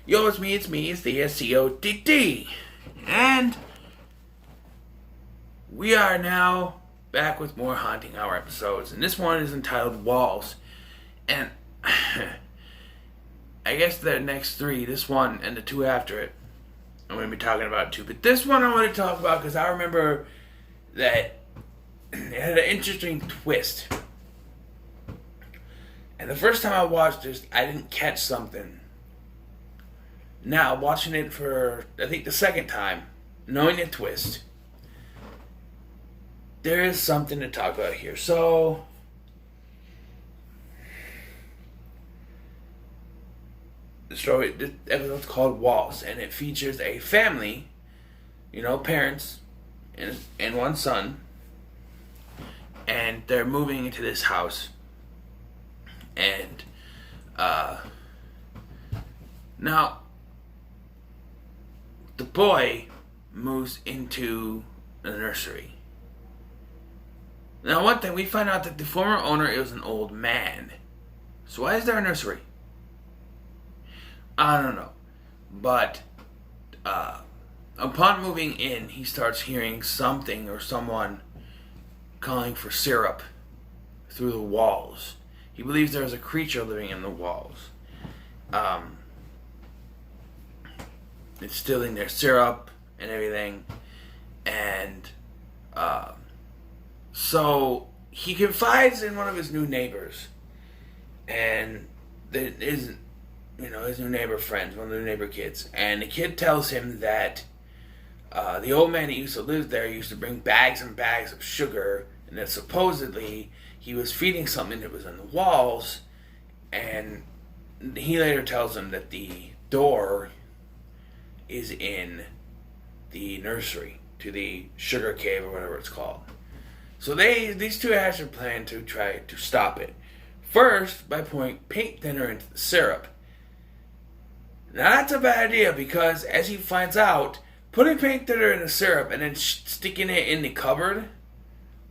Yo, it's me, it's the SCODD. And we are now back with more Haunting Hour episodes. And this one is entitled Walls. And I guess the next three, this one and the two after it, I'm going to be talking about too. But this one I want to talk about because I remember that it had an interesting twist. And the first time I watched this, I didn't catch something. Now, watching it for, I think, the second time, knowing the twist, there is something to talk about here. So, the story, this episode's called Walls, and it features a family, parents, and one son, and they're moving into this house. And, now, the boy moves into the nursery. Now, one thing, we find out that the former owner is an old man. So why is there a nursery? I don't know. But, upon moving in, he starts hearing something or someone calling for syrup through the walls. He believes there's a creature living in the walls. It's stealing their syrup and everything. And so he confides in one of his new neighbors. And his new neighbor friends, one of the new neighbor kids. And the kid tells him that the old man that used to live there used to bring bags and bags of sugar. And that supposedly he was feeding something that was in the walls. And he later tells him that the door is in the nursery to the sugar cave or whatever it's called. So these two hatch a plan to try to stop it. First, by pouring paint thinner into the syrup. Now that's a bad idea because, as he finds out, putting paint thinner in the syrup and then sticking it in the cupboard,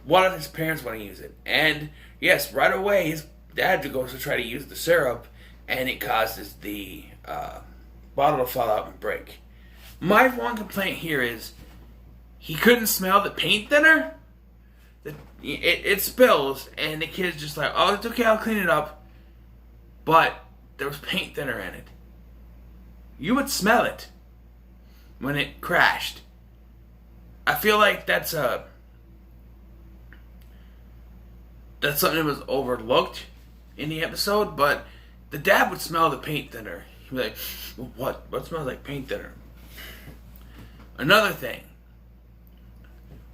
one of his parents want to use it. And yes, right away his dad goes to try to use the syrup, and it causes the bottle to fall out and break. My one complaint here is he couldn't smell the paint thinner. It spills, and the kid's just like, oh, it's okay, I'll clean it up. But there was paint thinner in it. You would smell it when it crashed. I feel like that's something that was overlooked in the episode, but the dad would smell the paint thinner. He'd be like, what smells like paint thinner? Another thing.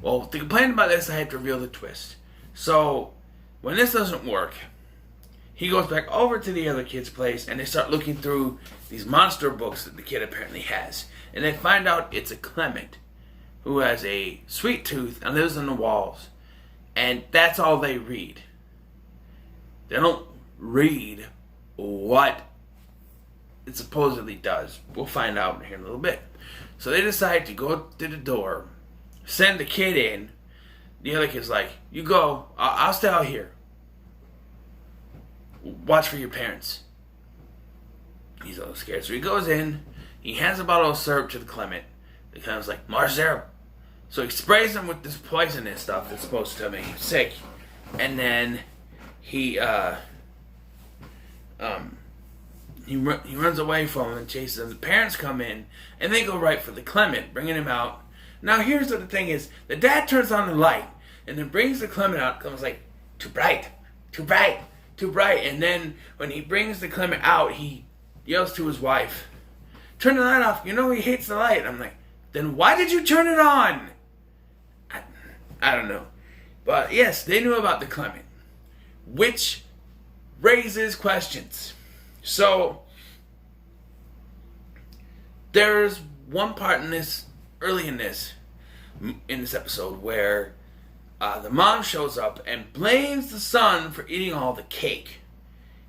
Well, to complain about this, I have to reveal the twist. So, when this doesn't work, he goes back over to the other kid's place, and they start looking through these monster books that the kid apparently has. And they find out it's a Clement who has a sweet tooth and lives in the walls. And that's all they read. They don't read what it supposedly does. We'll find out here in a little bit. So they decide to go to the door, send the kid in. The other kid's like, you go, I'll stay out here. Watch for your parents. He's a little scared. So he goes in, he hands a bottle of syrup to the Clement. The Clement's like, more syrup. So he sprays him with this poisonous stuff that's supposed to make him sick. And then he runs away from him and chases him. The parents come in, and they go right for the Clement, bringing him out. Now here's what the thing is. The dad turns on the light, and then brings the Clement out. Clement's like, too bright, too bright, too bright. And then when he brings the Clement out, he yells to his wife, turn the light off. You know he hates the light. I'm like, then why did you turn it on? I don't know. But yes, they knew about the Clement, which raises questions. So, there's one part early in this episode, where the mom shows up and blames the son for eating all the cake.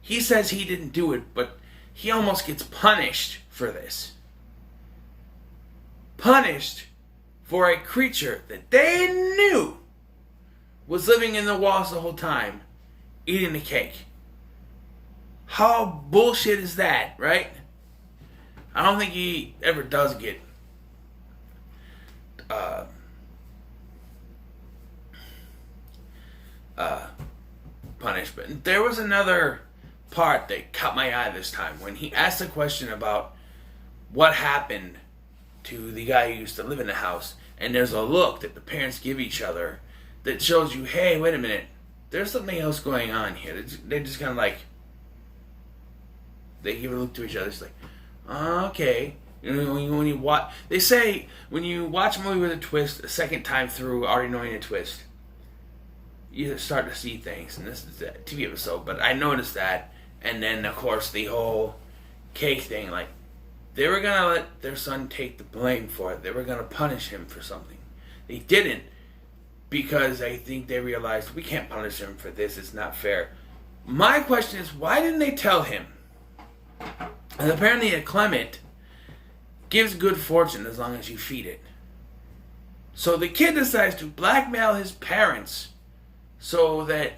He says he didn't do it, but he almost gets punished for this. Punished for a creature that they knew was living in the walls the whole time, eating the cake. How bullshit is that, right? I don't think he ever does get uh, punished. But there was another part that caught my eye this time when he asked a question about what happened to the guy who used to live in the house, and there's a look that the parents give each other that shows you, hey, wait a minute, there's something else going on here. They're just kind of like, they give a look to each other. It's like, okay. You know, when you watch, they say when you watch a movie with a twist a second time through, already knowing the twist, you start to see things. And this is a TV episode, but I noticed that. And then, of course, the whole cake thing, like, they were going to let their son take the blame for it. They were going to punish him for something. They didn't, because I think they realized, we can't punish him for this. It's not fair. My question is, why didn't they tell him? And apparently a Clement gives good fortune as long as you feed it. So the kid decides to blackmail his parents so that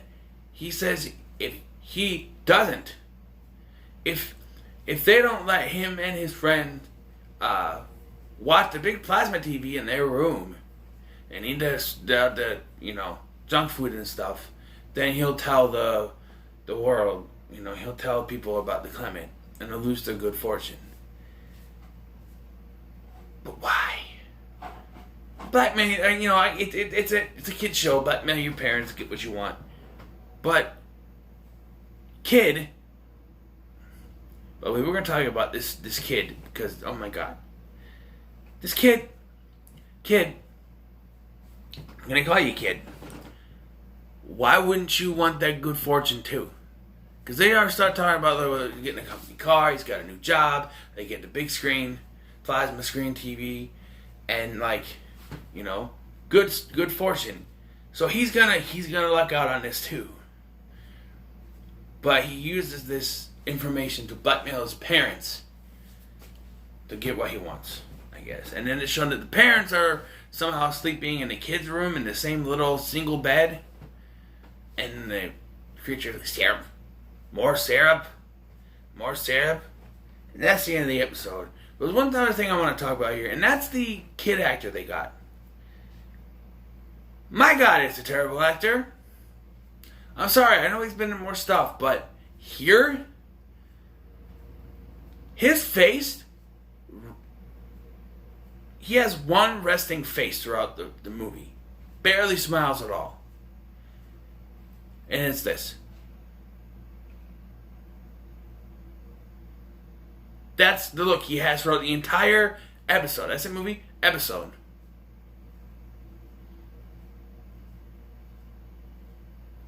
he says if he doesn't, if they don't let him and his friend watch the big plasma TV in their room and eat the junk food and stuff, then he'll tell the world, he'll tell people about the Clement and they'll lose their good fortune. But why? Blackmail, it's a kid show. Blackmail your parents, get what you want. But kid, we were going to talk about this kid because, oh my God, this kid, I'm going to call you kid. Why wouldn't you want that good fortune too? Because they are start talking about getting a company car. He's got a new job. They get the big screen, plasma screen TV, and good fortune. So he's gonna luck out on this too. But he uses this information to blackmail his parents to get what he wants, I guess. And then it's shown that the parents are somehow sleeping in the kid's room in the same little single bed, and the creature syrup, more syrup, and that's the end of the episode. There's one other thing I want to talk about here, and that's the kid actor they got. My God, it's a terrible actor. I'm sorry, I know he's been in more stuff, but here, his face, he has one resting face throughout the movie. Barely smiles at all. And it's this. That's the look he has throughout the entire episode. That's a movie episode.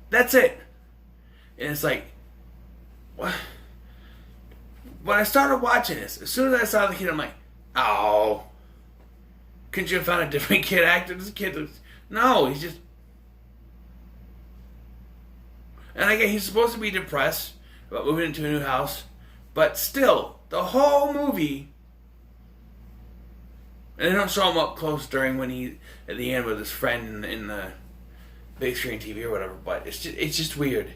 That's it. And it's like, what? When I started watching this, as soon as I saw the kid, I'm like, oh, couldn't you have found a different kid actor? This kid looks, no, he's just, and I get he's supposed to be depressed about moving into a new house, but still, the whole movie, and they don't show him up close during when he, at the end with his friend in the big screen TV or whatever, but it's just weird.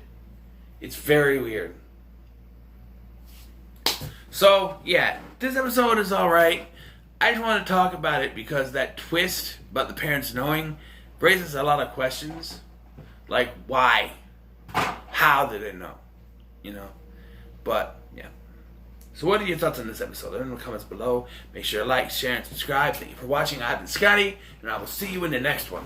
It's very weird. So, yeah, this episode is alright. I just want to talk about it because that twist about the parents knowing raises a lot of questions. Like, why? How did they know? But, yeah. So what are your thoughts on this episode? Let me know in the comments below. Make sure to like, share, and subscribe. Thank you for watching. I've been Scotty, and I will see you in the next one.